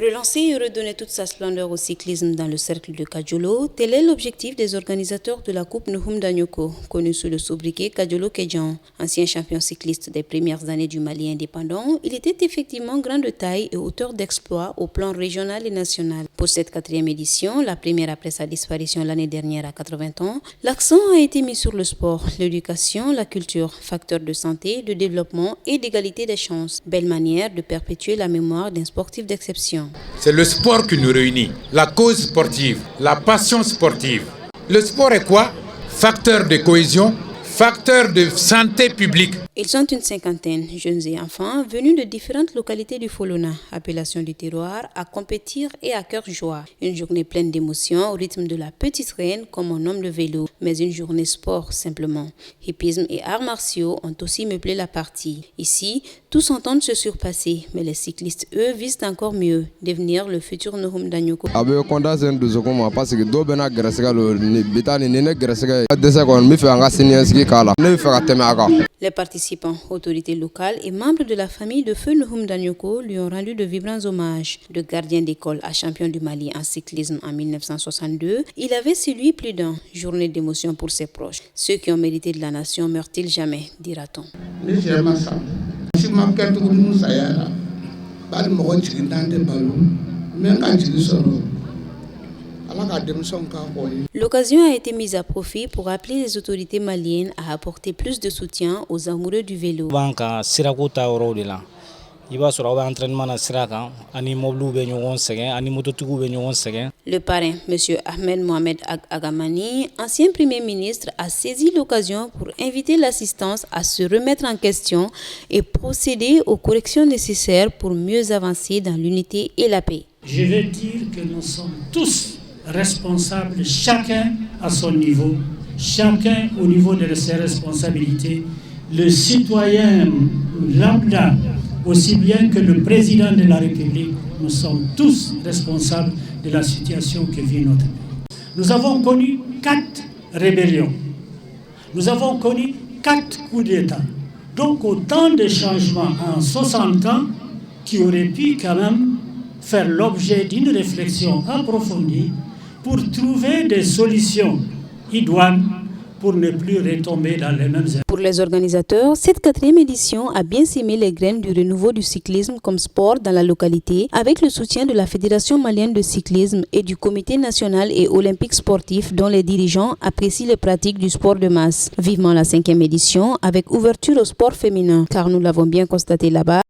Relancer et redonner toute sa splendeur au cyclisme dans le cercle de Kajolo, tel est l'objectif des organisateurs de la Coupe Nuhum Danyoko, connue sous le sobriquet Kajolo Kedjan. Ancien champion cycliste des premières années du Mali indépendant, il était effectivement grand de taille et auteur d'exploits au plan régional et national. Pour cette 4e édition, la première après sa disparition l'année dernière à 80 ans, l'accent a été mis sur le sport, l'éducation, la culture, facteurs de santé, de développement et d'égalité des chances. Belle manière de perpétuer la mémoire d'un sportif d'exception. C'est le sport qui nous réunit, la cause sportive, la passion sportive. Le sport est quoi? Facteur de cohésion, facteur de santé publique. Ils sont une cinquantaine, jeunes et enfants, venus de différentes localités du Folona, appellation du terroir, à compétir et à cœur joie. Une journée pleine d'émotions au rythme de la petite reine comme on nomme le vélo, mais une journée sport simplement. Hippisme et arts martiaux ont aussi meublé la partie. Ici, tous s'entendent se surpasser, mais les cyclistes, eux, visent encore mieux, devenir le futur Nuhum Danyoko. Les participants, autorités locales et membres de la famille de feu Nuhum Danyoko lui ont rendu de vibrants hommages. De gardien d'école à champion du Mali en cyclisme en 1962, il avait séduit plus d'un. Journée d'émotion pour ses proches. Ceux qui ont mérité de la nation meurent-ils jamais, dira-t-on. L'occasion a été mise à profit pour appeler les autorités maliennes à apporter plus de soutien aux amoureux du vélo. Le parrain, M. Ahmed Mohamed Agamani, ancien Premier ministre, a saisi l'occasion pour inviter l'assistance à se remettre en question et procéder aux corrections nécessaires pour mieux avancer dans l'unité et la paix. Je veux dire que nous sommes tous responsables, chacun à son niveau, chacun au niveau de ses responsabilités. Le citoyen lambda, aussi bien que le président de la République, nous sommes tous responsables de la situation que vit notre pays. Nous avons connu 4 rébellions, nous avons connu 4 coups d'État, donc autant de changements en 60 ans qui auraient pu quand même faire l'objet d'une réflexion approfondie pour trouver des solutions idoines pour ne plus retomber dans les mêmes erreurs. Pour les organisateurs, cette 4e édition a bien sémé les graines du renouveau du cyclisme comme sport dans la localité avec le soutien de la Fédération malienne de cyclisme et du Comité national et olympique sportif dont les dirigeants apprécient les pratiques du sport de masse. Vivement la 5e édition avec ouverture au sport féminin car nous l'avons bien constaté là-bas.